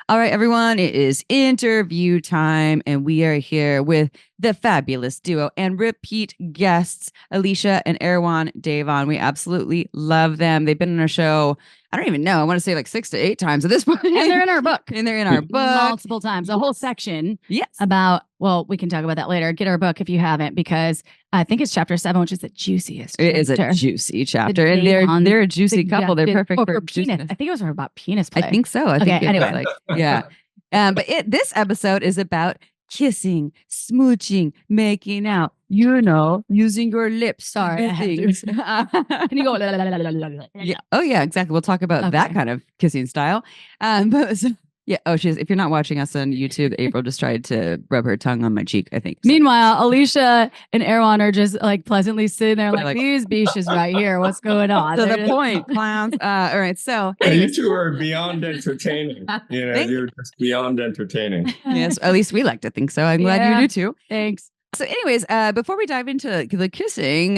All right, everyone, it is interview time, and we are here with the fabulous duo and repeat guests, Alicia and Erwan Davon. We absolutely love them. They've been on our show, I don't even know, I want to say like 6 to 8 times at this point. And they're in our book. And they're in our book. Multiple times. A whole section. Yes. About, well, we can talk about that later. Get our book if you haven't, because I think it's chapter 7, which is the juiciest. It is a juicy chapter. And they're a juicy couple. They're perfect for penis. I think it was about penis play. I think so. I think anyway. Like, yeah. But this episode is about kissing, smooching, making out, using your lips. Sorry. Things. Can you go? Yeah. Oh, yeah, exactly. We'll talk about that kind of kissing style. Yeah. Oh, if you're not watching us on YouTube, April just tried to rub her tongue on my cheek, I think. So. Meanwhile, Alicia and Erwan are just like pleasantly sitting there like these beaches right here. What's going on? So the point, clowns. All right. So you two are beyond entertaining. You're just beyond entertaining. Yes. At least we like to think so. I'm glad you do too. Thanks. So anyways, before we dive into the kissing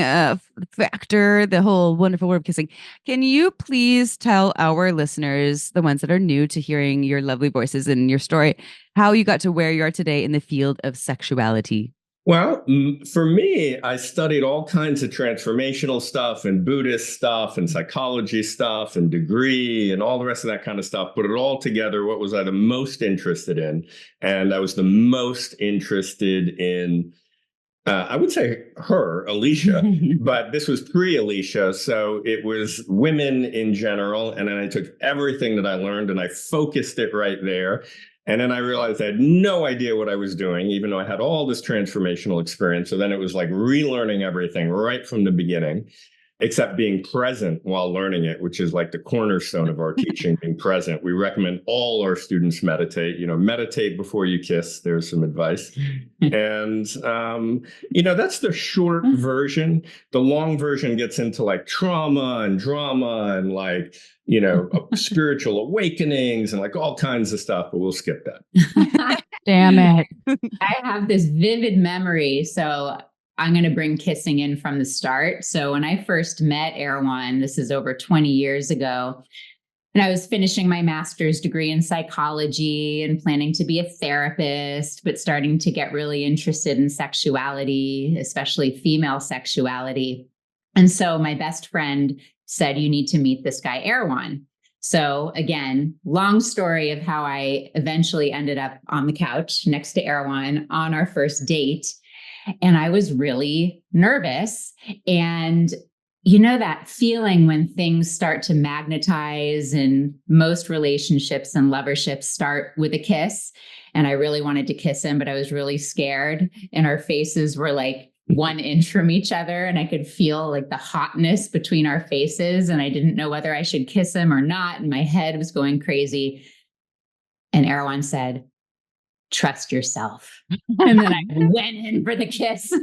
factor, the whole wonderful word of kissing, can you please tell our listeners, the ones that are new to hearing your lovely voices and your story, how you got to where you are today in the field of sexuality? Well, for me, I studied all kinds of transformational stuff and Buddhist stuff and psychology stuff and degree and all the rest of that kind of stuff. Put it all together. What was I the most interested in? And I was the most interested in I would say her, Alicia, but this was pre-Alicia. So it was women in general. And then I took everything that I learned and I focused it right there. And then I realized I had no idea what I was doing, even though I had all this transformational experience. So then it was like relearning everything right from the beginning, except being present while learning it, which is like the cornerstone of our teaching, being present. We recommend all our students meditate, meditate before you kiss. There's some advice. And, that's the short version. The long version gets into like trauma and drama and like, spiritual awakenings and like all kinds of stuff, but we'll skip that. Damn it. I have this vivid memory. So I'm going to bring kissing in from the start. So when I first met Erwan, this is over 20 years ago, and I was finishing my master's degree in psychology and planning to be a therapist, but starting to get really interested in sexuality, especially female sexuality. And so my best friend said, you need to meet this guy, Erwan. So again, long story of how I eventually ended up on the couch next to Erwan on our first date. And I was really nervous. And that feeling when things start to magnetize, and most relationships and loverships start with a kiss. And I really wanted to kiss him, but I was really scared. And our faces were like 1 inch from each other. And I could feel like the hotness between our faces. And I didn't know whether I should kiss him or not. And my head was going crazy. And Erwan said, trust yourself. And then I went in for the kiss.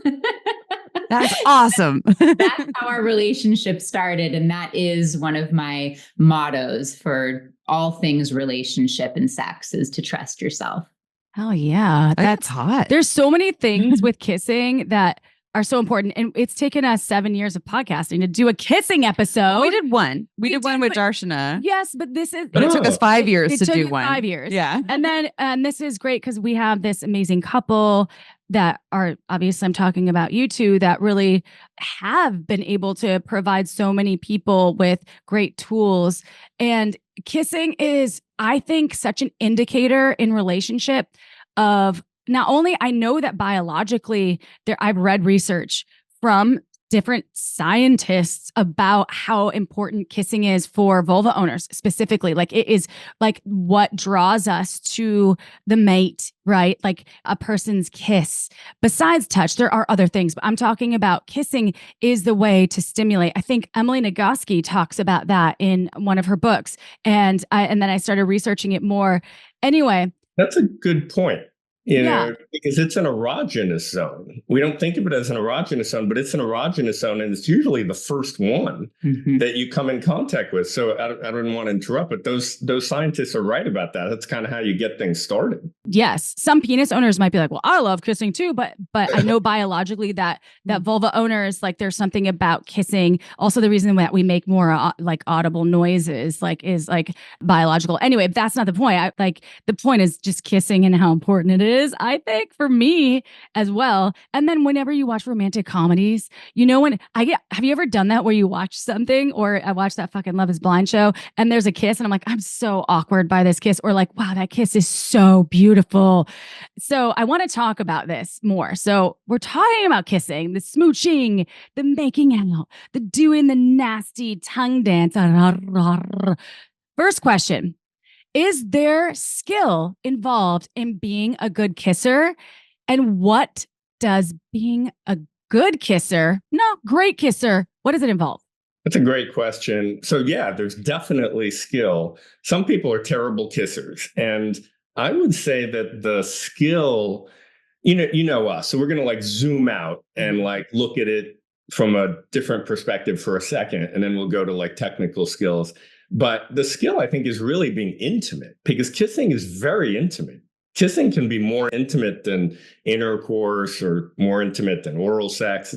That's awesome. That's how our relationship started. And that is one of my mottos for all things relationship and sex, is to trust yourself. Oh yeah. That's hot. There's so many things with kissing that are so important. And it's taken us 7 years of podcasting to do a kissing episode. We did one. We did one with Darshana. Yes, but this is... But it took us 5 years to do one. 5 years. Yeah. And this is great because we have this amazing couple that are, obviously I'm talking about you two, that really have been able to provide so many people with great tools. And kissing is, I think, such an indicator in relationship of, not only I know that biologically I've read research from different scientists about how important kissing is for vulva owners specifically. Like it is like what draws us to the mate, right? Like a person's kiss. Besides touch, there are other things, but I'm talking about kissing is the way to stimulate. I think Emily Nagoski talks about that in one of her books. And then I started researching it more. Anyway. That's a good point. because it's an erogenous zone. We don't think of it as an erogenous zone, but it's an erogenous zone, and it's usually the first one that you come in contact with. So I don't want to interrupt, but those scientists are right about that. That's kind of how you get things started. Yes, some penis owners might be like, "Well, I love kissing too," but I know biologically that vulva owners, like, there's something about kissing. Also, the reason that we make more like audible noises, like, is like biological. Anyway, that's not the point. The point is just kissing and how important it is, I think, for me as well. And then whenever you watch romantic comedies, when have you ever done that where you watch something, or I watched that fucking Love is Blind show and there's a kiss and I'm like, I'm so awkward by this kiss, or like, wow, that kiss is so beautiful. So I want to talk about this more. So we're talking about kissing, the smooching, the making out, the doing the nasty tongue dance. First question. Is there skill involved in being a good kisser? And what does being a good kisser, great kisser, what does it involve? That's a great question. So yeah, there's definitely skill. Some people are terrible kissers. And I would say that the skill, you know us. So we're going to like zoom out and like look at it from a different perspective for a second. And then we'll go to like technical skills. But the skill, I think, is really being intimate, because kissing is very intimate. Kissing can be more intimate than intercourse or more intimate than oral sex,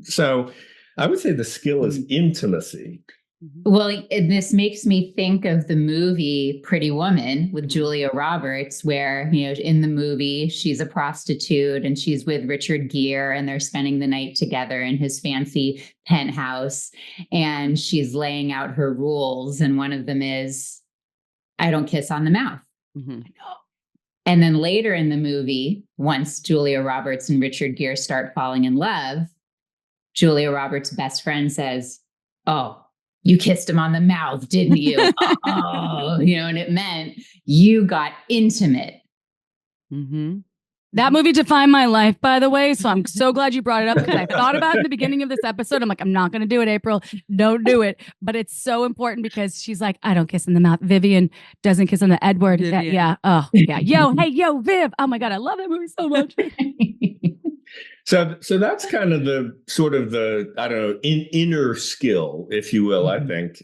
so I would say the skill is intimacy. Well, this makes me think of the movie Pretty Woman with Julia Roberts, where, in the movie, she's a prostitute and she's with Richard Gere and they're spending the night together in his fancy penthouse. And she's laying out her rules. And one of them is, I don't kiss on the mouth. Mm-hmm. And then later in the movie, once Julia Roberts and Richard Gere start falling in love, Julia Roberts' best friend says, "Oh, you kissed him on the mouth, didn't you?" And it meant you got intimate. Mm-hmm. That movie defined my life, by the way. So I'm so glad you brought it up, because I thought about it in the beginning of this episode. I'm like, I'm not going to do it, April. Don't do it. But it's so important because she's like, I don't kiss in the mouth. Vivian doesn't kiss on the Edward. Oh, yeah. Yo, Viv. Oh my God. I love that movie so much. So that's kind of the sort of the, I don't know, inner skill, if you will, I think.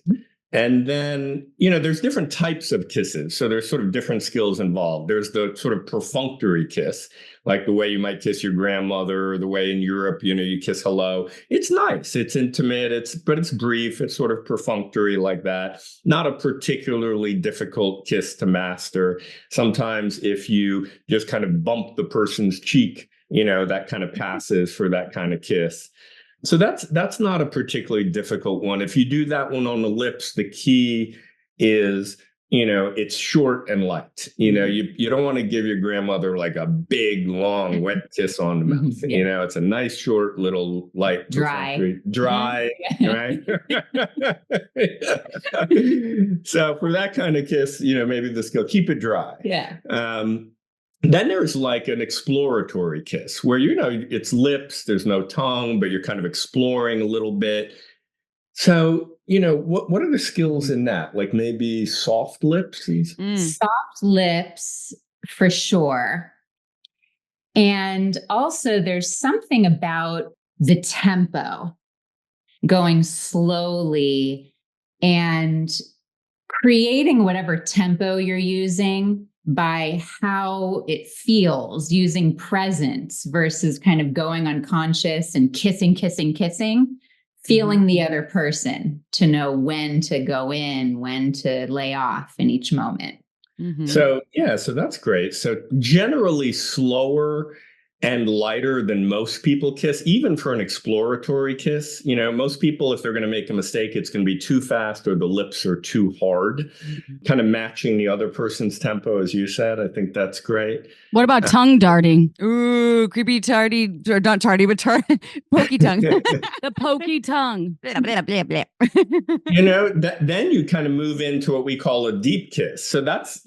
And then, there's different types of kisses. So there's sort of different skills involved. There's the sort of perfunctory kiss, like the way you might kiss your grandmother, or the way in Europe, you kiss hello. It's nice. It's intimate. But it's brief. It's sort of perfunctory like that. Not a particularly difficult kiss to master. Sometimes if you just kind of bump the person's cheek, that kind of passes for that kind of kiss. So that's not a particularly difficult one. If you do that one on the lips, the key is, it's short and light. You don't want to give your grandmother like a big, long, wet kiss on the mouth. Yeah. It's a nice, short, little, light, dry, right? So for that kind of kiss, maybe the skill, keep it dry. Yeah. Then there's like an exploratory kiss where, it's lips, there's no tongue, but you're kind of exploring a little bit. So, what are the skills in that? Like maybe soft lips? Soft lips, for sure. And also there's something about the tempo, going slowly and creating whatever tempo you're using by how it feels, using presence versus kind of going unconscious and kissing, feeling the other person to know when to go in, when to lay off in each moment. Mm-hmm. So that's great. So generally slower and lighter than most people kiss, even for an exploratory kiss. Most people, if they're going to make a mistake, it's going to be too fast or the lips are too hard, kind of matching the other person's tempo, as you said. I think that's great. What about tongue darting? Ooh, creepy tardy, or not tardy, but pokey tongue. The pokey tongue. Blah, blah, blah, blah. Then you kind of move into what we call a deep kiss. So that's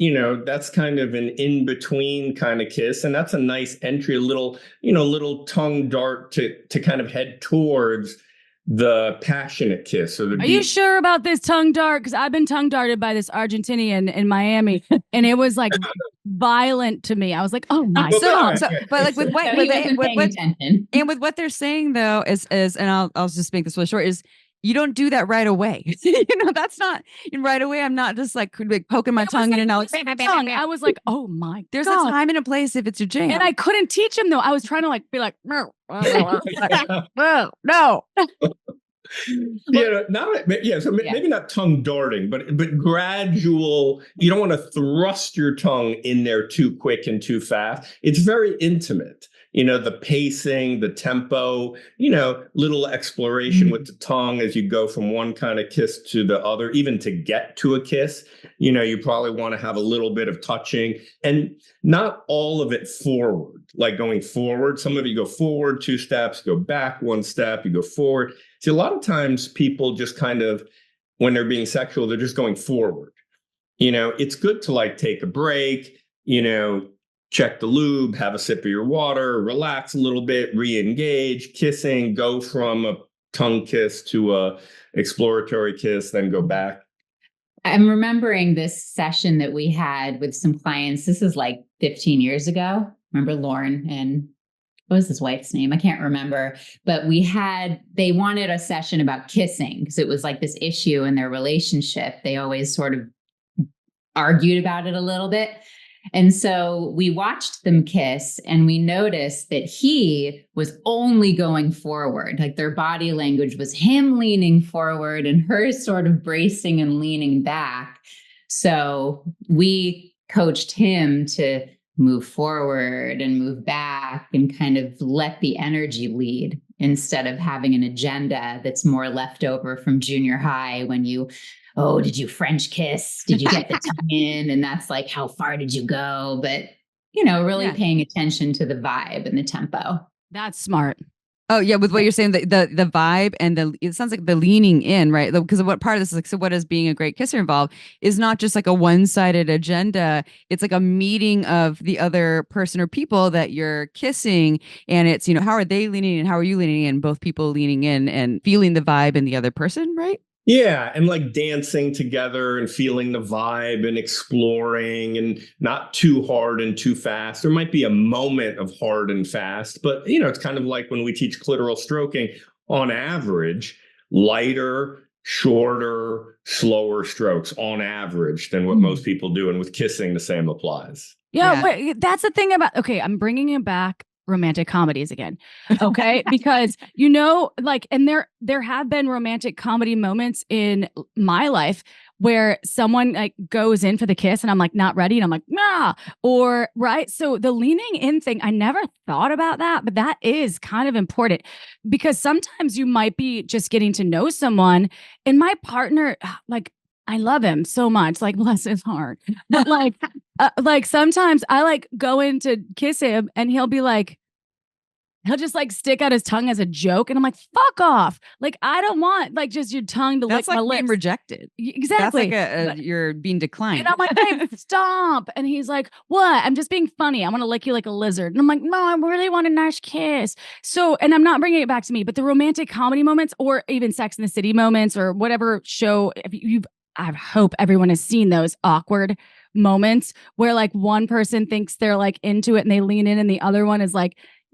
kind of an in-between kind of kiss. And that's a nice entry, a little tongue dart to kind of head towards the passionate kiss. Or Are you sure about this tongue dart? Because I've been tongue darted by this Argentinian in Miami, and it was like violent to me. I was like, oh my God. But like with what, So he wasn't paying attention. and with what they're saying though is and I'll just make this really short, is you don't do that right away. That's not right away. I'm not just like poking my tongue in and out. I was like, oh my God. There's a time and a place if it's your jam. And I couldn't teach him though. I was trying to be like, no. Maybe not tongue darting, but gradual. You don't want to thrust your tongue in there too quick and too fast. It's very intimate. The pacing, the tempo, little exploration with the tongue as you go from one kind of kiss to the other, even to get to a kiss. You probably want to have a little bit of touching, and not all of it forward, like going forward. Some of you go forward 2 steps, go back 1 step, you go forward. See, a lot of times people just kind of, when they're being sexual, they're just going forward. It's good to take a break, check the lube, have a sip of your water, relax a little bit, re-engage, kissing, go from a tongue kiss to a exploratory kiss, then go back. I'm remembering this session that we had with some clients. This is like 15 years ago. Remember Lauren and what was his wife's name? I can't remember. But they wanted a session about kissing because it was like this issue in their relationship. They always sort of argued about it a little bit. And so we watched them kiss and we noticed that he was only going forward. Like their body language was him leaning forward and her sort of bracing and leaning back. So we coached him to move forward and move back and kind of let the energy lead instead of having an agenda that's more left over from junior high when did you French kiss? Did you get the tongue in? And that's like, how far did you go? But, really paying attention to the vibe and the tempo. That's smart. Oh yeah, with what you're saying, the vibe and it sounds like the leaning in, right? Because of what part of this is so what does being a great kisser involve is not just like a one-sided agenda. It's like a meeting of the other person or people that you're kissing, and it's how are they leaning and how are you leaning in? Both people leaning in and feeling the vibe in the other person, right? Yeah, and dancing together and feeling the vibe and exploring and not too hard and too fast. There might be a moment of hard and fast, but it's kind of like when we teach clitoral stroking, on average, lighter, shorter, slower strokes on average than what most people do. And with kissing, the same applies. Yeah. But that's the thing about, I'm bringing it back. Romantic comedies again. Okay. Because, and there have been romantic comedy moments in my life where someone goes in for the kiss and I'm not ready. And I'm nah, or right. So the leaning in thing, I never thought about that, but that is kind of important because sometimes you might be just getting to know someone and my partner, I love him so much, bless his heart. But sometimes I go in to kiss him and he'll be he'll just stick out his tongue as a joke. And I'm fuck off. I don't want just your tongue to lick my lips. Being rejected. Exactly. That's you're being declined. And I'm hey, stop. And he's what? I'm just being funny. I want to lick you like a lizard. And I'm no, I really want a nice kiss. So, and I'm not bringing it back to me, but the romantic comedy moments or even Sex in the City moments or whatever show, I hope everyone has seen those awkward moments where one person thinks they're into it and they lean in and the other one is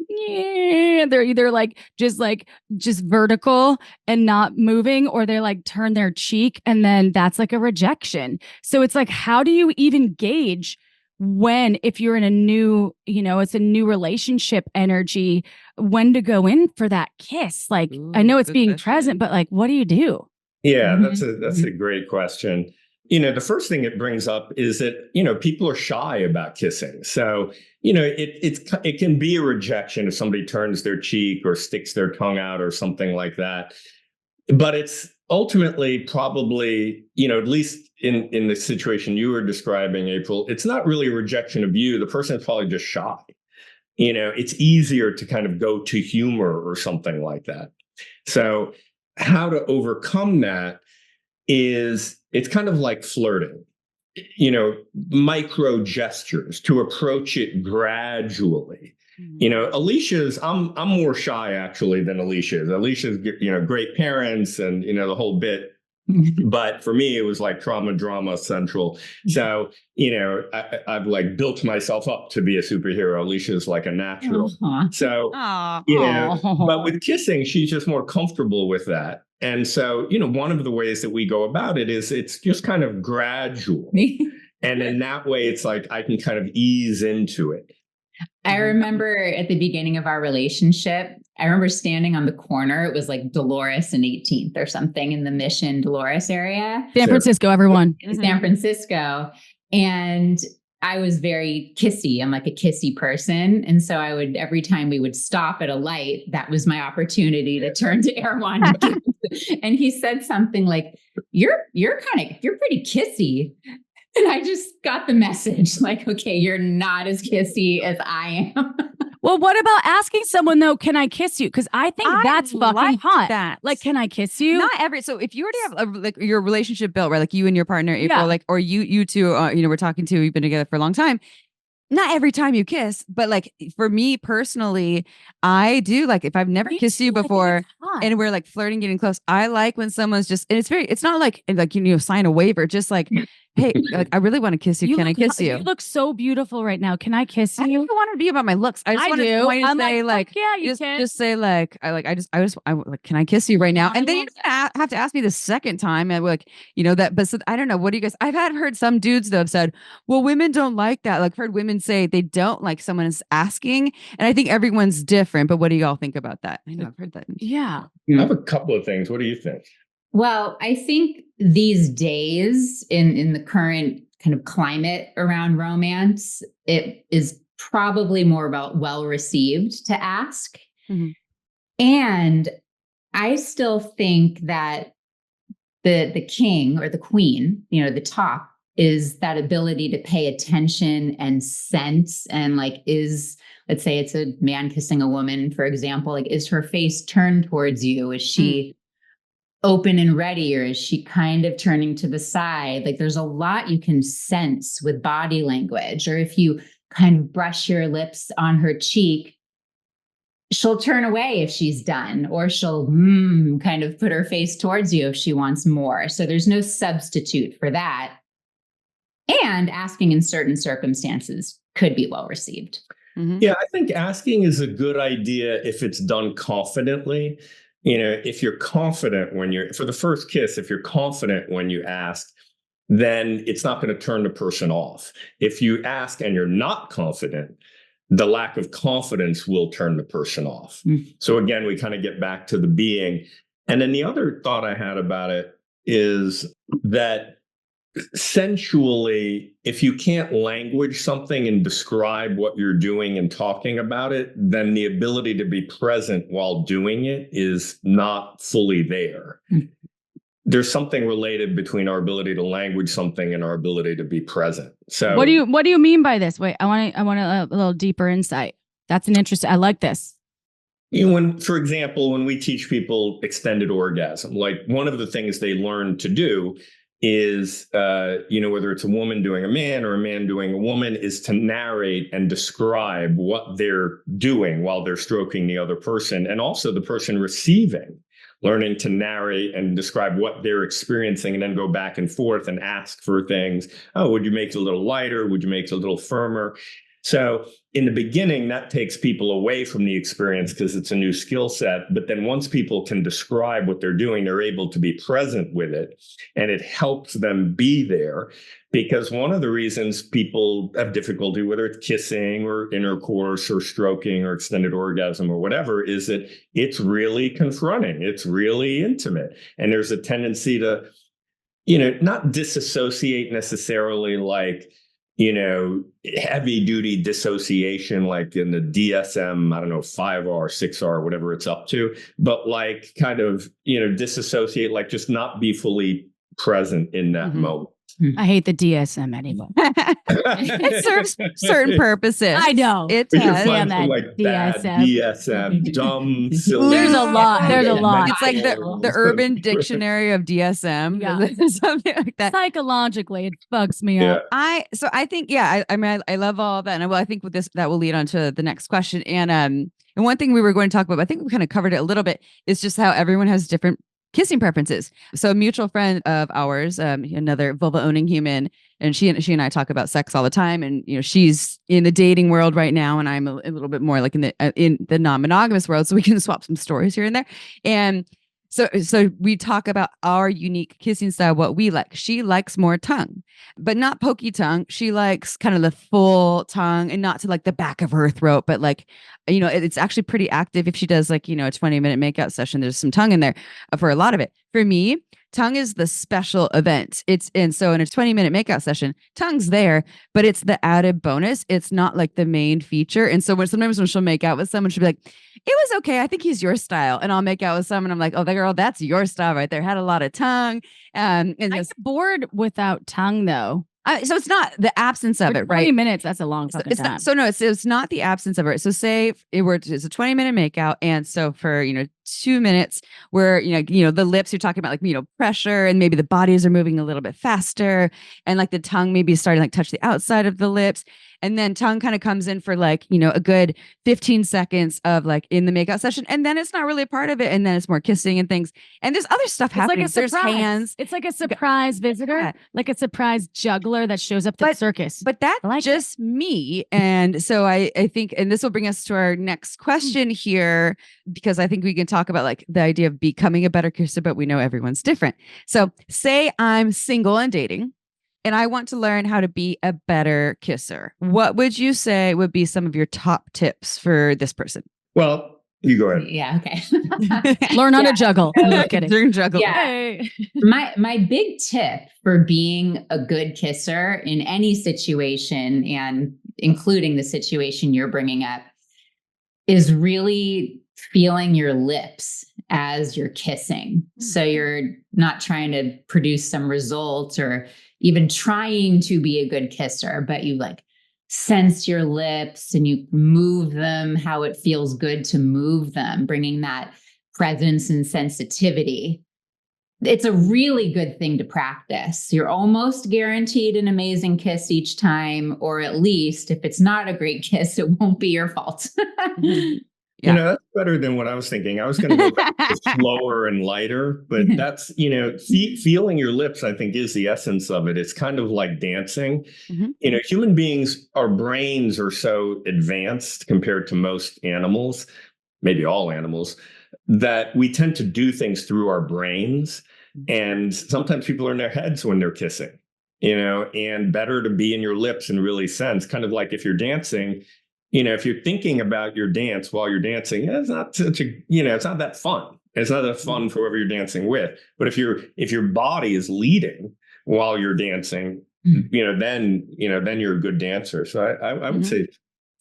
yeah, they're either just vertical and not moving or they turn their cheek and then that's a rejection. So it's how do you even gauge if you're in a new, it's a new relationship energy, when to go in for that kiss? Ooh, I know it's being present, but what do you do? Yeah, that's a great question. The first thing it brings up is that, people are shy about kissing. So, it can be a rejection if somebody turns their cheek or sticks their tongue out or something like that. But it's ultimately probably, at least in the situation you were describing, April, it's not really a rejection of you. The person is probably just shy. It's easier to kind of go to humor or something like that. So how to overcome that is it's kind of like flirting, micro gestures to approach it gradually. Alicia's, I'm more shy actually than Alicia is. Alicia's, great parents and, the whole bit. But for me, it was like trauma, drama central. So, I've like built myself up to be a superhero. Alicia's like a natural. So, but with kissing, she's just more comfortable with that. And so, one of the ways that we go about it is it's just kind of gradual. And in that way, it's like I can kind of ease into it. I remember at the beginning of our relationship, I remember standing on the corner. It was like Dolores and 18th or something in the Mission Dolores area. San Francisco, everyone. San Francisco. And I was very kissy. I'm like a kissy person. And so I would, every time we would stop at a light, that was my opportunity to turn to Erwan. And he said something like, you're pretty kissy. And I just got the message like, okay, you're not as kissy as I am. Well, what about asking someone though, can I kiss you? Because I think that's fucking hot. That. Like, can I kiss you? Not every. So if you already have your relationship built, right? Like you and your partner, April, like, or you two, we're talking to, you've been together for a long time. Not every time you kiss, but like for me personally, I do like if I've never kissed you before and we're like flirting, getting close. I like when someone's just, and it's not like sign a waiver, just like, hey, like I really want to kiss you. Can I kiss you? You look so beautiful right now. Can I kiss you? I don't want to be about my looks. I just want to say like, yeah, you can. Just say like, I like, can I kiss you right now? And then you have to ask me the second time. And like, but so, I don't know. What do you guys, I've heard some dudes though have said, well, women don't like that. Like heard women say they don't like someone is asking. And I think everyone's different, but what do y'all think about that? I know I've heard that. Yeah. I have a couple of things. What do you think? Well, I think these days in the current kind of climate around romance, it is probably more about well received to ask. Mm-hmm. And I still think that the king or the queen, the top is that ability to pay attention and sense and like let's say it's a man kissing a woman, for example, like is her face turned towards you? Is she open and ready, or is she kind of turning to the side? Like there's a lot you can sense with body language. Or if you kind of brush your lips on her cheek, she'll turn away if she's done, or she'll kind of put her face towards you if she wants more. So there's no substitute for that. And asking in certain circumstances could be well received. Mm-hmm. Yeah, I think asking is a good idea if it's done confidently. If you're confident for the first kiss, if you're confident when you ask, then it's not going to turn the person off. If you ask and you're not confident, the lack of confidence will turn the person off. Mm-hmm. So again, we kind of get back to the being. And then the other thought I had about it is that sensually, if you can't language something and describe what you're doing and talking about it, then the ability to be present while doing it is not fully there. Mm-hmm. There's something related between our ability to language something and our ability to be present. So what do you mean by this? Wait, I want a little deeper insight. That's an interesting, I like this. For example, when we teach people extended orgasm, like one of the things they learn to do is, whether it's a woman doing a man or a man doing a woman, is to narrate and describe what they're doing while they're stroking the other person, and also the person receiving, learning to narrate and describe what they're experiencing, and then go back and forth and ask for things. Oh, would you make it a little lighter? Would you make it a little firmer? So in the beginning, that takes people away from the experience because it's a new skill set. But then once people can describe what they're doing, they're able to be present with it. And it helps them be there, because one of the reasons people have difficulty, whether it's kissing or intercourse or stroking or extended orgasm or whatever, is that it's really confronting. It's really intimate. And there's a tendency to, not disassociate necessarily like, heavy duty dissociation, like in the DSM, I don't know, 5R, 6R, whatever it's up to, but like kind of, disassociate, like just not be fully present in that moment. I hate the DSM anymore. It serves certain purposes. I know. It does. Like DSM, dumb, silly. There's a lot. It's like the Urban Dictionary of DSM. Yeah. Something like that. Psychologically, it fucks me up. I think, I love all of that. And I think with this, that will lead on to the next question. And one thing we were going to talk about, I think we kind of covered it a little bit, is just how everyone has different kissing preferences. So a mutual friend of ours, another vulva owning human, and she and I talk about sex all the time. And she's in the dating world right now, and I'm a little bit more like in the non-monogamous world, so we can swap some stories here and there. And so we talk about our unique kissing style, what we like. She likes more tongue, but not pokey tongue. She likes kind of the full tongue, and not to like the back of her throat, but like, it's actually pretty active. If she does like, a 20-minute makeout session, there's some tongue in there for a lot of it. For me, tongue is the special event. And so in a 20-minute makeout session, tongue's there, but it's the added bonus. It's not like the main feature. And so sometimes when she'll make out with someone, she'll be like, it was okay. I think he's your style. And I'll make out with someone. I'm like, oh, girl, that's your style right there. Had a lot of tongue. And I get bored without tongue though. So it's not the absence of it, right? 20 minutes, that's a long fucking time. It's not the absence of it. So say it's a 20-minute makeout. And so for, 2 minutes where, the lips, you're talking about like, pressure, and maybe the bodies are moving a little bit faster, and like the tongue maybe starting to like touch the outside of the lips. And then tongue kind of comes in for like, a good 15 seconds of like in the makeout session. And then it's not really a part of it. And then it's more kissing and things. And there's other stuff happening. Like there's hands. It's like a surprise visitor, like a surprise juggler that shows up at the circus. But that's just me. And so I think, and this will bring us to our next question here, because I think we can talk about like the idea of becoming a better kisser, but we know everyone's different. So say I'm single and dating, and I want to learn how to be a better kisser. What would you say would be some of your top tips for this person? Well, you go ahead. Yeah. Okay. Learn how to juggle. So, I'm kidding. Learn juggle. Yeah. Hey. My big tip for being a good kisser in any situation, and including the situation you're bringing up, is really feeling your lips as you're kissing. So you're not trying to produce some results or even trying to be a good kisser, but you like sense your lips and you move them how it feels good to move them, bringing that presence and sensitivity. It's a really good thing to practice. You're almost guaranteed an amazing kiss each time, or at least if it's not a great kiss, it won't be your fault. Yeah. That's better than what I was thinking. I was going to go back to slower and lighter, but that's, feeling your lips, I think, is the essence of it. It's kind of like dancing. Mm-hmm. Human beings, our brains are so advanced compared to most animals, maybe all animals, that we tend to do things through our brains. And sometimes people are in their heads when they're kissing, and better to be in your lips and really sense, kind of like if you're dancing. If you're thinking about your dance while you're dancing, it's not such a, it's not that fun. It's not that fun for whoever you're dancing with. But if your body is leading while you're dancing, then you're a good dancer. So I would say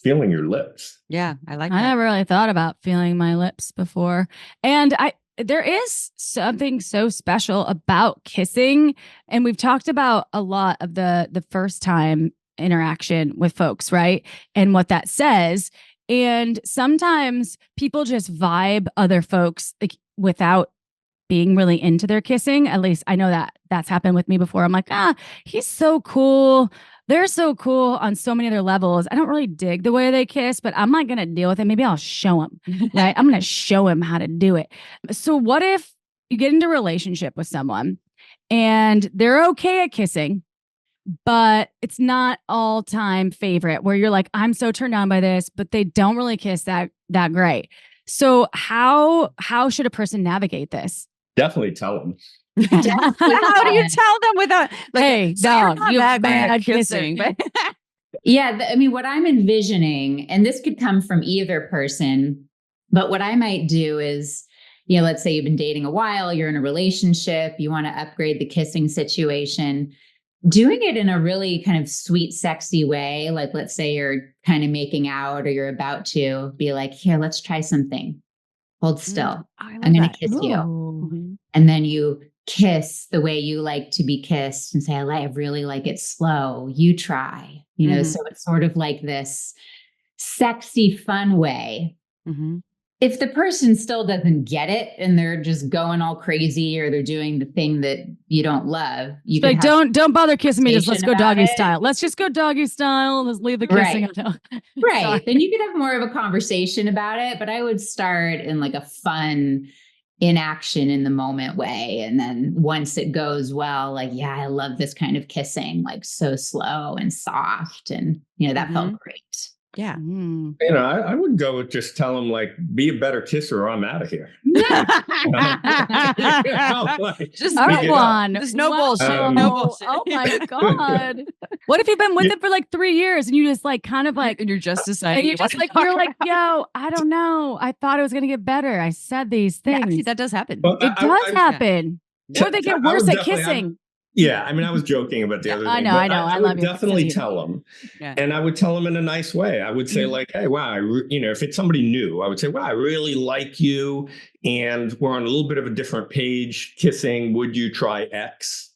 feeling your lips. Yeah, I like that. I never really thought about feeling my lips before. And there is something so special about kissing. And we've talked about a lot of the first time interaction with folks, right? And what that says. And sometimes people just vibe other folks like without being really into their kissing. At least I know that that's happened with me before. I'm like, he's so cool. They're so cool on so many other levels. I don't really dig the way they kiss, but I'm not going to deal with it. Maybe I'll show him, right? I'm going to show him how to do it. So what if you get into a relationship with someone and they're okay at kissing, but it's not all-time favorite, where you're like, I'm so turned on by this, but they don't really kiss that great. So how should a person navigate this? Definitely tell them. How do you tell them without like, hey, dog, you're not bad kissing? Yeah, what I'm envisioning, and this could come from either person, but what I might do is, let's say you've been dating a while, you're in a relationship, you want to upgrade the kissing situation. Doing it in a really kind of sweet, sexy way. Like, let's say you're kind of making out or you're about to be like, here, let's try something. Hold still. I'm going to kiss you. And then you kiss the way you like to be kissed and say, I really like it slow. You try, so it's sort of like this sexy, fun way. Mm-hmm. If the person still doesn't get it and they're just going all crazy, or they're doing the thing that you don't love, you like, don't bother kissing me. Just let's go doggy style. Let's just go doggy style. Let's leave the kissing. Right. Then you could have more of a conversation about it. But I would start in like a fun, inaction in the moment way. And then once it goes well, like, yeah, I love this kind of kissing, like so slow and soft. And, that felt great. Yeah. Mm. I would go with just tell them, like, be a better kisser or I'm out of here. Just Erwan. There's no bullshit. Wow. No bullshit. Oh my God. What if you've been with it for like 3 years and you just like kind of like, and you're just and deciding. you're just like, you're like, yo, I don't know. I thought it was going to get better. I said these things. Yeah, actually, that does happen. Well, It does happen. Yeah. Or they get I worse would at definitely- kissing. Yeah, I mean, I was joking about the other thing. I know. I love would you. definitely Sense of tell them. Yeah. And I would tell them in a nice way. I would say, like, hey, wow, if it's somebody new, I would say, wow, I really like you. And we're on a little bit of a different page kissing. Would you try X?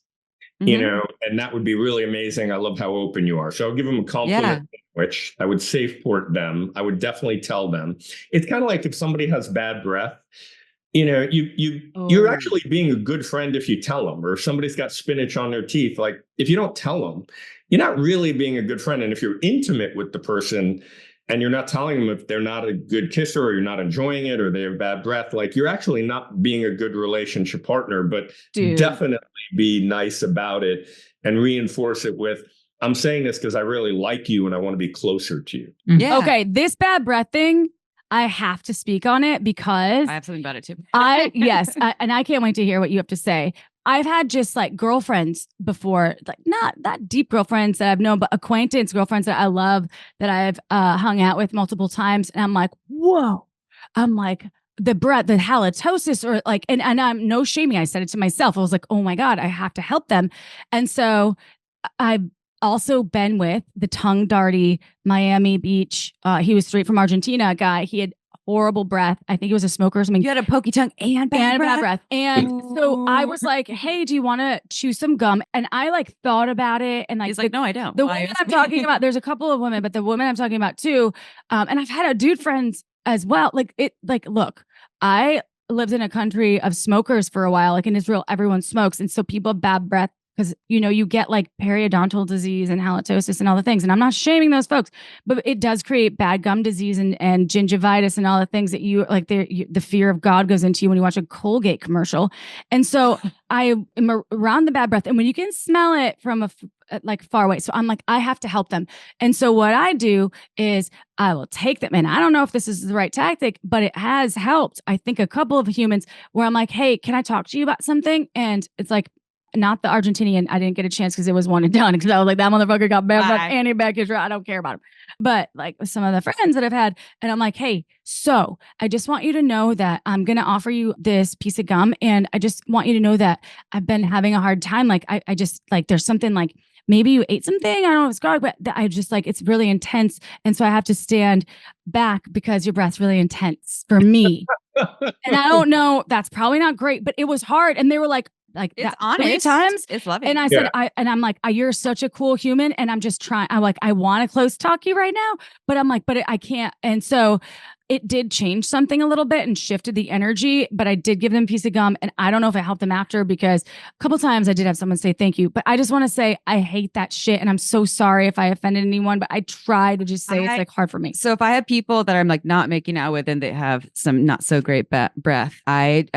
Mhm. And that would be really amazing. I love how open you are. So I'll give them a compliment, which I would safe port them. I would definitely tell them. It's kind of like if somebody has bad breath, you're actually being a good friend if you tell them, or if somebody's got spinach on their teeth, like if you don't tell them, you're not really being a good friend. And if you're intimate with the person and you're not telling them if they're not a good kisser or you're not enjoying it or they have bad breath, like you're actually not being a good relationship partner, but definitely be nice about it and reinforce it with, I'm saying this because I really like you and I want to be closer to you. Yeah. Okay. This bad breath thing, I have to speak on it because I have something about it too. and I can't wait to hear what you have to say. I've had just like girlfriends before, like not that deep girlfriends that I've known, but acquaintance girlfriends that I love, that I've hung out with multiple times. And I'm like, whoa, I'm like, the breath, the halitosis, or like, and I'm no shaming. I said it to myself. I was like, oh my God, I have to help them. And so I've also been with the tongue darty Miami Beach. He was straight from Argentina guy. He had horrible breath. I think he was a smoker or something. You had a pokey tongue and bad breath. And so I was like, hey, do you want to chew some gum? And I like thought about it. And like, He's like, no, I don't. The woman I'm talking about, there's a couple of women, but the woman I'm talking about too. And I've had a dude friends as well. Look, I lived in a country of smokers for a while. Like in Israel, everyone smokes. And so people have bad breath because, you get like periodontal disease and halitosis and all the things. And I'm not shaming those folks, but it does create bad gum disease and gingivitis and all the things that the fear of God goes into you when you watch a Colgate commercial. And so I am around the bad breath. And when you can smell it from like far away. So I'm like, I have to help them. And so what I do is I will take them. And I don't know if this is the right tactic, but it has helped. I think a couple of humans where I'm like, hey, can I talk to you about something? And it's like, not the Argentinian. I didn't get a chance because it was one and done. Because I was like, that motherfucker got bad breath and he bad kisser. I don't care about him. But like with some of the friends that I've had, and I'm like, hey, so I just want you to know that I'm going to offer you this piece of gum. And I just want you to know that I've been having a hard time. Like, I just like, there's something like, maybe you ate something. I don't know if it's garlic, but I just like, it's really intense. And so I have to stand back because your breath's really intense for me. And I don't know, that's probably not great, but it was hard. And they were like it's that honest. 3 times. It's loving. And I said, I'm like, you're such a cool human. And I'm just trying, I'm like, I want to close talk you right now, but I'm like, but I can't. And so it did change something a little bit and shifted the energy, but I did give them a piece of gum. And I don't know if it helped them after, because a couple times I did have someone say thank you, but I just want to say, I hate that shit. And I'm so sorry if I offended anyone, but I try to just say it's like hard for me. So if I have people that I'm like not making out with and they have some not so great breath, I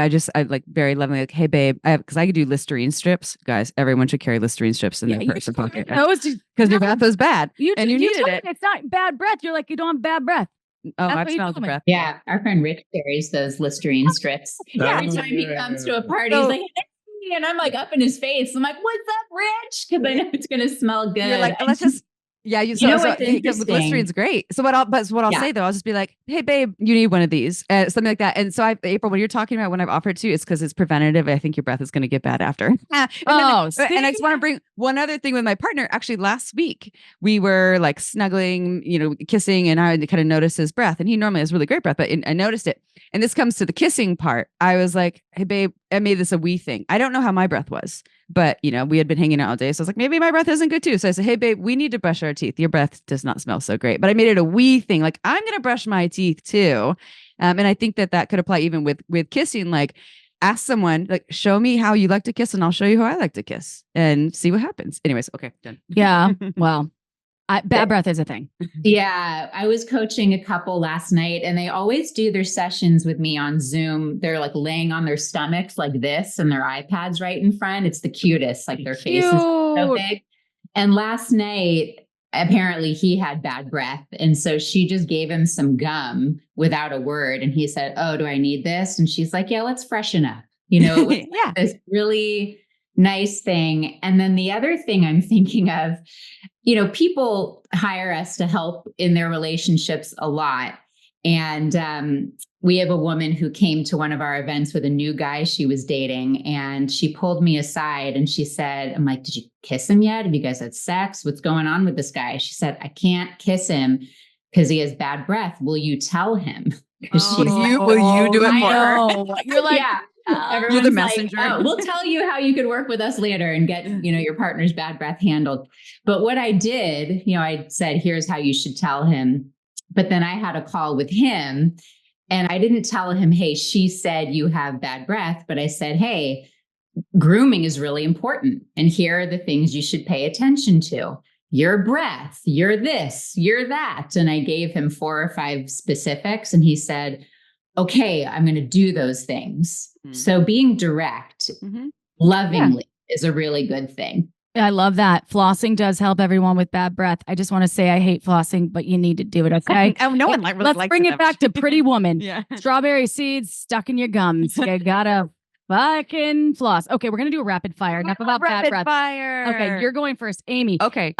like very lovingly like, hey babe, because I could do Listerine strips. Guys, everyone should carry Listerine strips in their purse or pocket. Because your breath was bad and you needed it. It's not bad breath. You're like, you don't have bad breath. Oh, I've smelled the breath. Yeah, our friend Rich carries those Listerine strips. Every time he comes to a party, he's like, hey, and I'm like up in his face. I'm like, what's up, Rich? Because I know it's going to smell good. You're like, let's just. Yeah, because Listerine's great. So what I'll say though, I'll just be like, hey babe, you need one of these, something like that. And so April, when you're talking about when I've offered to, it's because it's preventative. I think your breath is going to get bad after. And I just want to bring one other thing with my partner. Actually, last week we were like snuggling, kissing, and I kind of noticed his breath. And he normally has really great breath, but I noticed it. And this comes to the kissing part. I was like, hey babe, I made this a we thing. I don't know how my breath was. But, we had been hanging out all day. So I was like, maybe my breath isn't good too. So I said, hey, babe, we need to brush our teeth. Your breath does not smell so great. But I made it a we thing. Like, I'm going to brush my teeth too. And I think that could apply even with kissing. Like, ask someone, like, show me how you like to kiss and I'll show you how I like to kiss and see what happens. Anyways, okay, done. Yeah. Well, Bad breath is a thing. Yeah, I was coaching a couple last night, and they always do their sessions with me on Zoom. They're like laying on their stomachs like this, and their iPads right in front. It's the cutest, like their faces so big. And last night, apparently he had bad breath, and so she just gave him some gum without a word, and he said, "Oh, do I need this?" And she's like, "Yeah, let's freshen up." You know, it was Yeah. this really nice thing. And then the other thing I'm thinking of, you know, people hire us to help in their relationships a lot. And we have a woman who came to one of our events with a new guy she was dating, and she pulled me aside and she said, I'm like, "Did you kiss him yet? Have you guys had sex? What's going on with this guy?" She said, "I can't kiss him because he has bad breath. Will you tell him?" Will you do it for her? You're like, yeah. You're the Everyone's messenger. like, "Oh, we'll tell you how you could work with us later and get, you know, your partner's bad breath handled." But what I did, you know, I said, "Here's how you should tell him." But then I had a call with him, and I didn't tell him, "Hey, she said you have bad breath." But I said, "Hey, grooming is really important. And here are the things you should pay attention to. Your breath, you're this, you're that." And I gave him 4 or 5 specifics, and he said, "Okay, I'm going to do those things." So being direct, lovingly is a really good thing. I love that. Flossing does help everyone with bad breath. I just want to say I hate flossing, but you need to do it. Okay. Oh, no one really Let's likes bring it back to Pretty Woman. Yeah. Strawberry seeds stuck in your gums. You gotta fucking floss. Okay, we're gonna do a rapid fire. Enough about bad Rapid breath. fire. Okay, you're going first, Amy. Okay.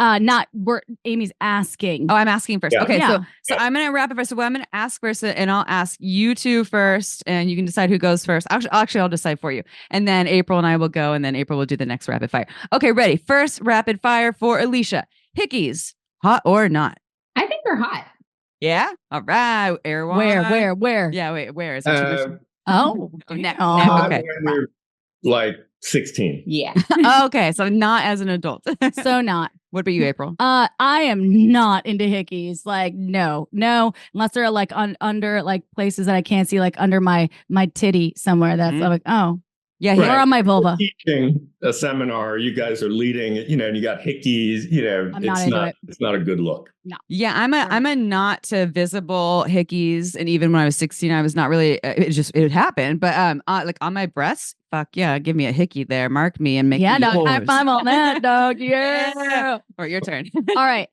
Amy's asking. Oh, I'm asking first. Yeah. Okay, Yeah. so I'm gonna wrap it first. So I'm gonna ask first, and I'll ask you two first, and you can decide who goes first. Actually, I'll decide for you, and then April and I will go, and then April will do the next rapid fire. Okay, ready? First rapid fire for Alicia. Hickeys, hot or not? I think they're hot. Yeah. All right, Erwan. Where? Yeah. Wait. Where is it? Oh, Hot okay. when you're like 16. Yeah. Okay, so not as an adult. So not. What about you, April? I am not into hickeys. Like, no, unless they're like under like places that I can't see, like under my titty somewhere. That's like, oh, Yeah, Right. or on my vulva. Teaching a seminar, you guys are leading, you know, and you got hickeys, you know, I'm not into it. it's not a good look. Yeah, I'm a not to visible hickeys, and even when I was 16, I was not really. It happened, but like on my breasts, fuck yeah, give me a hickey there, mark me and make Yeah, me dog. yours. I'm on that, dog. Yeah. All right, your turn. All right,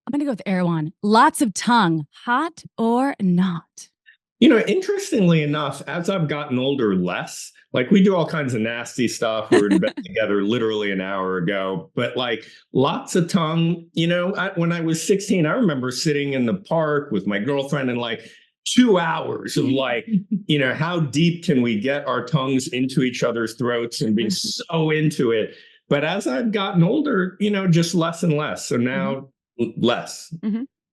I'm gonna go with Erwan. Lots of tongue, hot or not? You know, interestingly enough, as I've gotten older, less. Like we do all kinds of nasty stuff. We were in bed together literally an hour ago, but like lots of tongue. You know, when I was 16, I remember sitting in the park with my girlfriend and like 2 hours of like, you know, how deep can we get our tongues into each other's throats and be so into it. But as I've gotten older, you know, just less and less. So now less.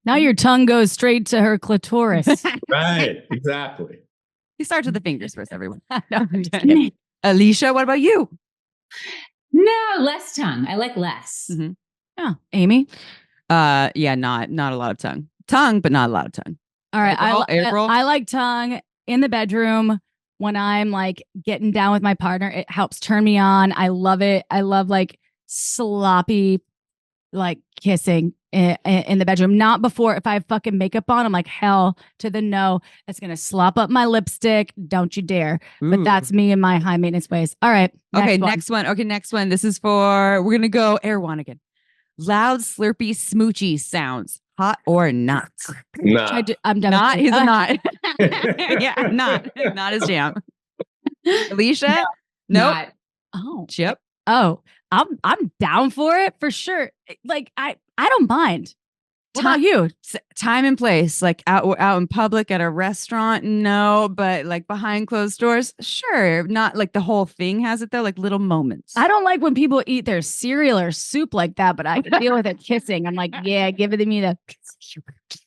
Now your tongue goes straight to her clitoris. Right. Exactly. You start with the fingers first, everyone. No, I'm just kidding. Alicia, what about you? No, less tongue. I like less. Oh, Amy. Yeah, not a lot of tongue, but not a lot of tongue. All right, April? I like tongue in the bedroom when I'm like getting down with my partner. It helps turn me on. I love it. I love like sloppy, like kissing in the bedroom. Not before. If I have fucking makeup on, I'm like, hell to the no. It's gonna slop up my lipstick. Don't you dare. But Ooh. that's me and my high maintenance ways. All right. Next one. Okay, next one. This is for, we're gonna go Erwan again. Loud, slurpy, smoochy sounds. Hot or not? Nah. I'm done. Not. He's a not. Yeah, not his jam. Alicia? Nope. Not. Oh. Chip? Oh, I'm down for it for sure. Like I don't mind. What about you? Time and place, like out in public at a restaurant, no, but like behind closed doors, sure. Not like the whole thing has it though, like little moments. I don't like when people eat their cereal or soup like that, but I can deal with it kissing. I'm like, yeah, give it to me.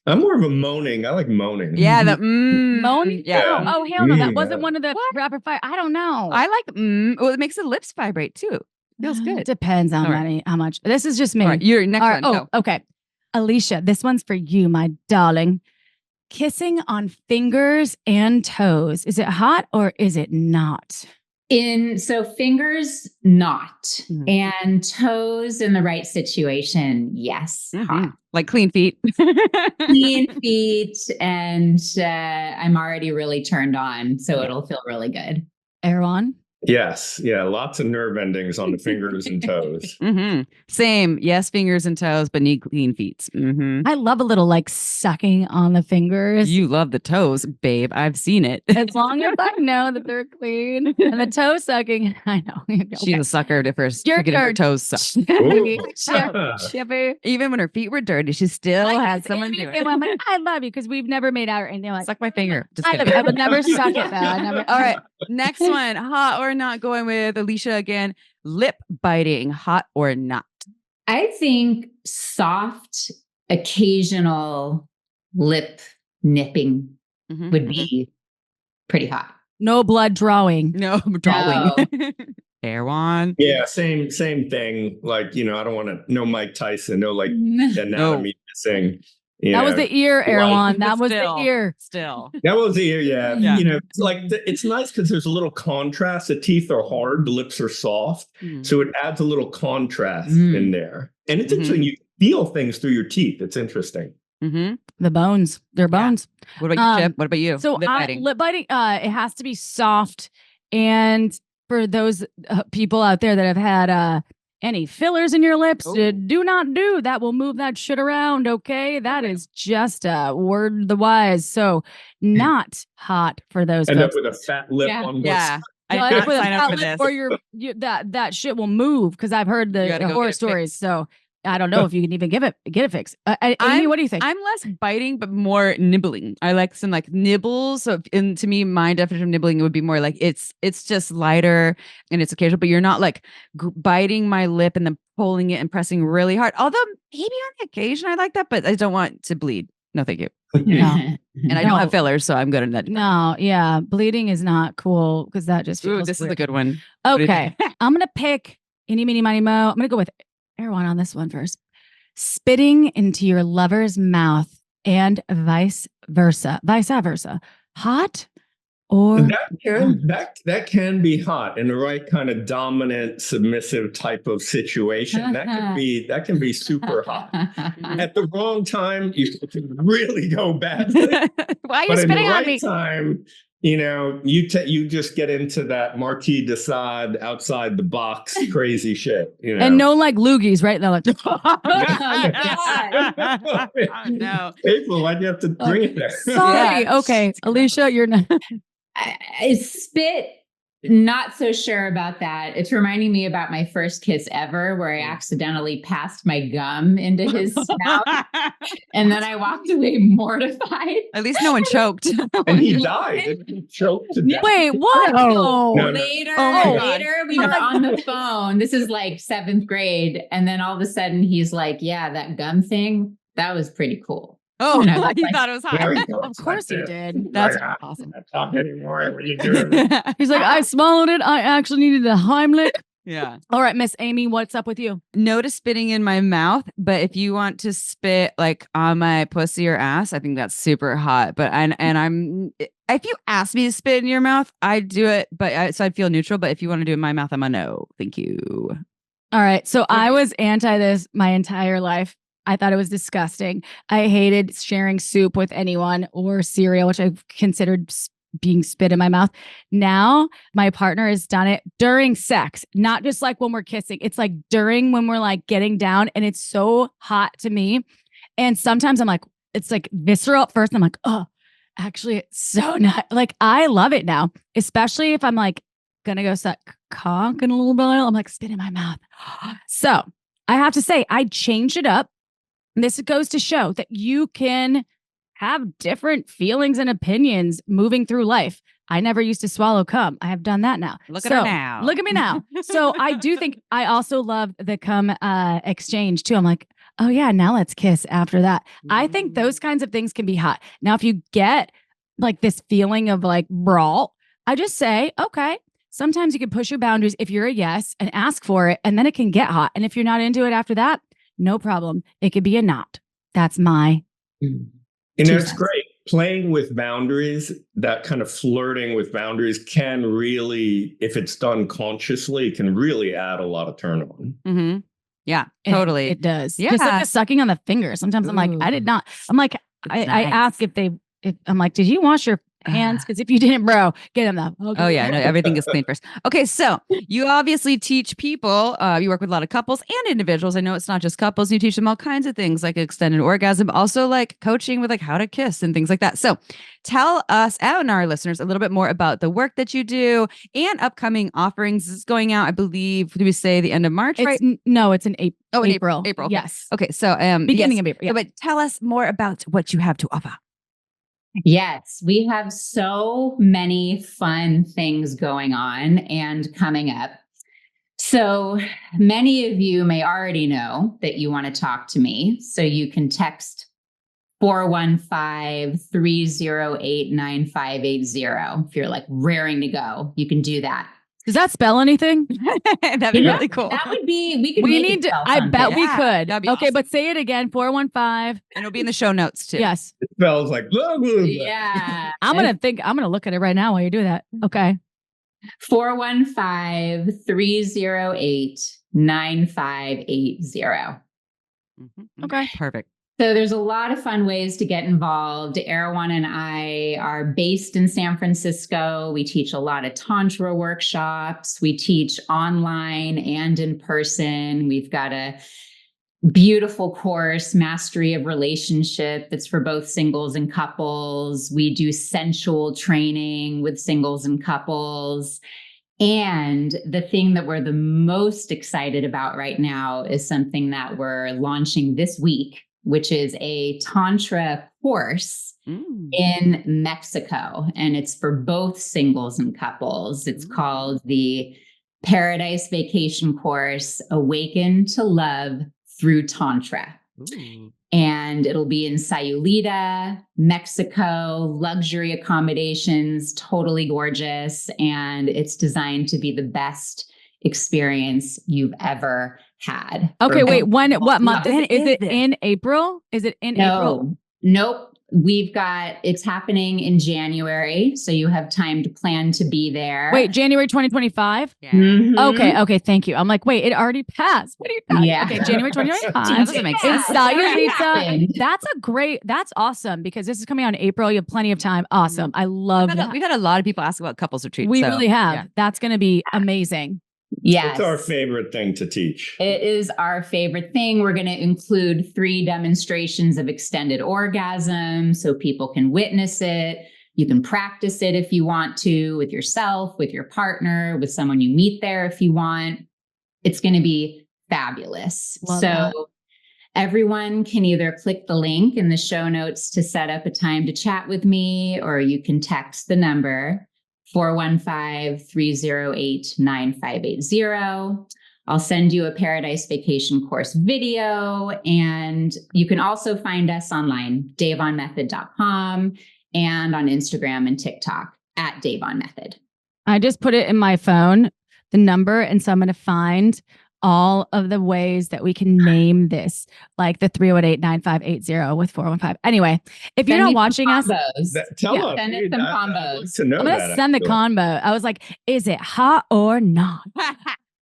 I'm more of a moaning. I like moaning. Yeah, the moan. Yeah. Oh hell no, that Mm. wasn't one of the rapid fire. I don't know. I like well, it makes the lips vibrate too. Feels good. Depends on All right. how much. This is just me. All right, your next one. Go. Okay. Alicia, this one's for you, my darling. Kissing on fingers and toes. Is it hot or is it not? So fingers, not. Mhm. And toes in the right situation, yes. Hot. Like clean feet. Clean feet, and I'm already really turned on, so it'll feel really good. Erwan? Yes. Yeah. Lots of nerve endings on the fingers and toes. Same. Yes, fingers and toes, but need clean feet. I love a little like sucking on the fingers. You love the toes, babe. I've seen it. As long as I know that they're clean. And the toe sucking, I know. She's a sucker to first Your get her turn. toes sucked. Chippy. Even when her feet were dirty, she still had someone do it. I'm like, I love you because we've never made out or anything like Suck my finger. Just I love kidding. you. I would never suck it though. I never. All right. Next one. Hot or not, going with Alicia again. Lip biting. Hot or not? I think soft, occasional lip nipping would be pretty hot. No blood drawing. No drawing. Erwan. Yeah, same thing. Like, I don't want to, no Mike Tyson, no like anatomy missing. That was the ear, Erwan. That was Still. the ear. Still. That was the ear, yeah. Yeah. It's like it's nice because there's a little contrast. The teeth are hard, the lips are soft, so it adds a little contrast in there. And it's interesting. You feel things through your teeth. It's interesting. The bones. They're bones. What about you, Chip? What about you? So lip biting, it has to be soft. And for those people out there that have had any fillers in your lips, do not do that. Will move that shit around. Okay, that is just a word of the wise. So not hot for those. End up folks. with a fat lip on both sides. I With a sign up for fat this. lip or that shit will move because I've heard the horror stories. So I don't know if you can even get it fixed. Amy, what do you think? I'm less biting, but more nibbling. I like some like nibbles. So, to me, my definition of nibbling would be more like it's just lighter and it's occasional, but you're not like biting my lip and then pulling it and pressing really hard. Although maybe on the occasion I like that, but I don't want to bleed. No, thank you. No. And I don't have fillers, so I'm good on that. No, yeah, bleeding is not cool because that just feels this weird. is a good one. Okay, I'm gonna pick any, meeny, miny, mo. I'm gonna go with Erwan on this one first. Spitting into your lover's mouth and vice versa. Hot or that can be hot in the right kind of dominant, submissive type of situation. That can be super hot. At the wrong time, you can really go badly. Why are you spitting on me? Time, you just get into that Marquis de Sade outside the box crazy shit. And no like loogies, right? They're like, Oh, no. April, why'd you have to bring it there? Sorry. Yeah. Okay, Alicia, you're not. I spit, not so sure about that. It's reminding me about my first kiss ever, where I accidentally passed my gum into his mouth. And then I walked away mortified. At least no one choked. And he died. He choked to death. Wait, what? No. Later, we were on the phone. This is like 7th grade. And then all of a sudden he's like, yeah, that gum thing, that was pretty cool. Oh, And I was you like, thought it was hot. Of course he did. That's Right. awesome. I'm not talking anymore. What are you doing? He's like, I swallowed it. I actually needed a Heimlich. Yeah. All right, Miss Amy, what's up with you? No to spitting in my mouth, but if you want to spit like on my pussy or ass, I think that's super hot. But if you ask me to spit in your mouth, I'd do it, so I'd feel neutral. But if you want to do it in my mouth, I'm a no. Thank you. All right, so I was anti this my entire life. I thought it was disgusting. I hated sharing soup with anyone or cereal, which I considered being spit in my mouth. Now my partner has done it during sex, not just like when we're kissing. It's like during when we're like getting down, and it's so hot to me. And sometimes I'm like, it's like visceral at first. And I'm like, oh, actually, it's so not like I love it now, especially if I'm like gonna go suck cock in a little bit. I'm like spit in my mouth. So I have to say, I changed it up. This goes to show that you can have different feelings and opinions moving through life. I never used to swallow cum. I have done that now. Look at her now. Look at me now. So I do think I also love the cum exchange too. I'm like, oh yeah, now let's kiss after that. I think those kinds of things can be hot. Now, if you get like this feeling of like brawl, I just say, okay, sometimes you can push your boundaries if you're a yes and ask for it, and then it can get hot. And if you're not into it after that, no problem. It could be a not. That's my. And that's great. Playing with boundaries, that kind of flirting with boundaries can really, if it's done consciously, can really add a lot of turn on. Mm-hmm. Yeah, It- totally. It does. Yeah. Just like the sucking on the fingers. Sometimes I'm like, I did not. I'm like, I nice. ask if I'm like, did you wash your hands? Because if you didn't, bro, get them though. Oh yeah, no, everything is clean first. Okay, so you obviously teach people. You work with a lot of couples and individuals. I know it's not just couples. You teach them all kinds of things like extended orgasm, also like coaching with like how to kiss and things like that. So tell us and our listeners a little bit more about the work that you do and upcoming offerings. This is going out, I believe. Did we say the end of March? It's, right? No, it's in April. Oh, in April. Okay. Yes. Okay, so Beginning yes. of April. Yeah. But tell us more about what you have to offer. Yes, we have so many fun things going on and coming up. So many of you may already know that you want to talk to me. So you can text 415-308-9580. If you're like raring to go, you can do that. Does that spell anything? That'd be really cool. That would be, we could We make need it to, spell I bet something. we could. that'd be Okay, awesome. but say it again. 415. And it'll be in the show notes too. Yes. It smells like blah, blah, blah. Yeah. I'm going to look at it right now while you do that. Okay. 415-308-9580. Okay. Perfect. So there's a lot of fun ways to get involved. Erwan and I are based in San Francisco. We teach a lot of Tantra workshops. We teach online and in person. We've got a beautiful course, Mastery of Relationship, that's for both singles and couples. We do sensual training with singles and couples. And the thing that we're the most excited about right now is something that we're launching this week, which is a Tantra course in Mexico. And it's for both singles and couples. It's called the Paradise Vacation Course, Awaken to Love Through Tantra. And it'll be in Sayulita, Mexico, luxury accommodations, totally gorgeous. And it's designed to be the best experience you've ever had. Okay, wait. What month? When Is it is it? in April? Is it in April? Nope. It's happening in January. So you have time to plan to be there. Wait, January 2025? Yeah. Mhm. Okay, thank you. I'm like, wait, it already passed. What are you talking? Yeah. Okay, January 2025. That doesn't make sense. In Already Sayulita. happened. That's awesome because this is coming out in April. You have plenty of time. Awesome. I love that. We've had a lot of people ask about couples retreats. We so, really have. yeah. That's going to be amazing. Yes. It's our favorite thing to teach. It is our favorite thing. We're going to include 3 demonstrations of extended orgasm so people can witness it. You can practice it if you want to, with yourself, with your partner, with someone you meet there if you want. It's going to be fabulous. Love so that. everyone can either click the link in the show notes to set up a time to chat with me, or you can text the number 415-308-9580. I'll send you a Paradise Vacation Course video. And you can also find us online, davonmethod.com, and on Instagram and TikTok at Davon Method. I just put it in my phone, the number, and so I'm going to find all of the ways that we can name this, like the 308-9580 with 415. Anyway, if you're Send not me some watching us, Tell Yeah, us. send us dude, some I'd combos. like to know I'm going that, to send the actually. combo. I was like, is it hot or not?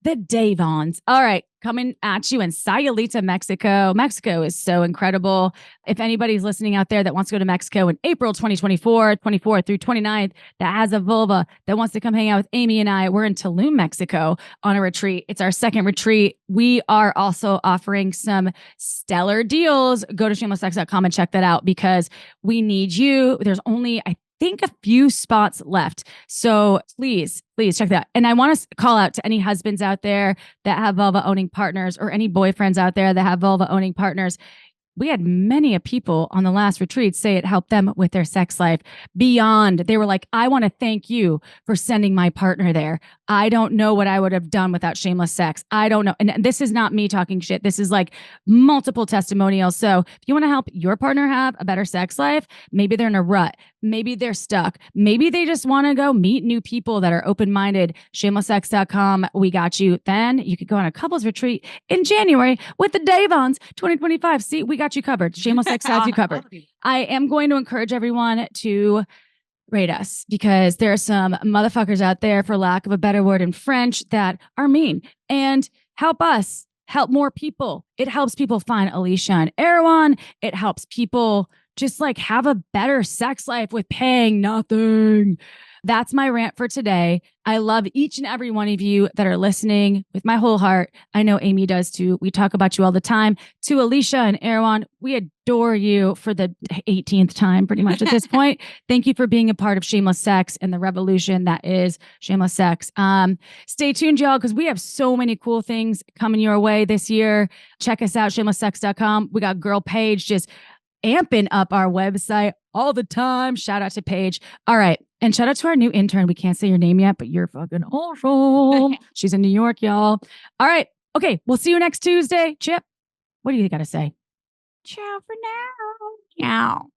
The Davons. All right, coming at you in Sayulita, Mexico. Mexico is so incredible. If anybody's listening out there that wants to go to Mexico in April 2024, 24th through 29th, that has a vulva, that wants to come hang out with Amy and I, we're in Tulum, Mexico on a retreat. It's our second retreat. We are also offering some stellar deals. Go to shamelesssex.com and check that out because we need you. There's only, I think, a few spots left. So please check that out. And I want to call out to any husbands out there that have vulva owning partners or any boyfriends out there that have vulva owning partners. We had many people on the last retreat say it helped them with their sex life beyond. They were like, I want to thank you for sending my partner there. I don't know what I would have done without shameless sex. I don't know. And this is not me talking shit. This is like multiple testimonials. So if you want to help your partner have a better sex life, maybe they're in a rut. Maybe they're stuck. Maybe they just want to go meet new people that are open-minded. Shamelesssex.com. We got you. Then you could go on a couples retreat in January with the Davons 2025. See, we got you covered. Shameless Sex has you covered. I am going to encourage everyone to rate us because there are some motherfuckers out there, for lack of a better word in French, that are mean, and help us help more people. It helps people find Alicia and Erwan. It helps people just like have a better sex life with paying nothing. That's my rant for today. I love each and every one of you that are listening with my whole heart. I know Amy does too. We talk about you all the time. To Alicia and Erwan, we adore you for the 18th time, pretty much at this point. Thank you for being a part of Shameless Sex and the revolution that is Shameless Sex. Stay tuned, y'all, because we have so many cool things coming your way this year. Check us out, shamelesssex.com. We got Girl Paige just amping up our website all the time. Shout out to Paige. All right. And shout out to our new intern. We can't say your name yet, but you're fucking awesome. She's in New York, y'all. All right. Okay. We'll see you next Tuesday. Chip, what do you got to say? Ciao for now. Ciao.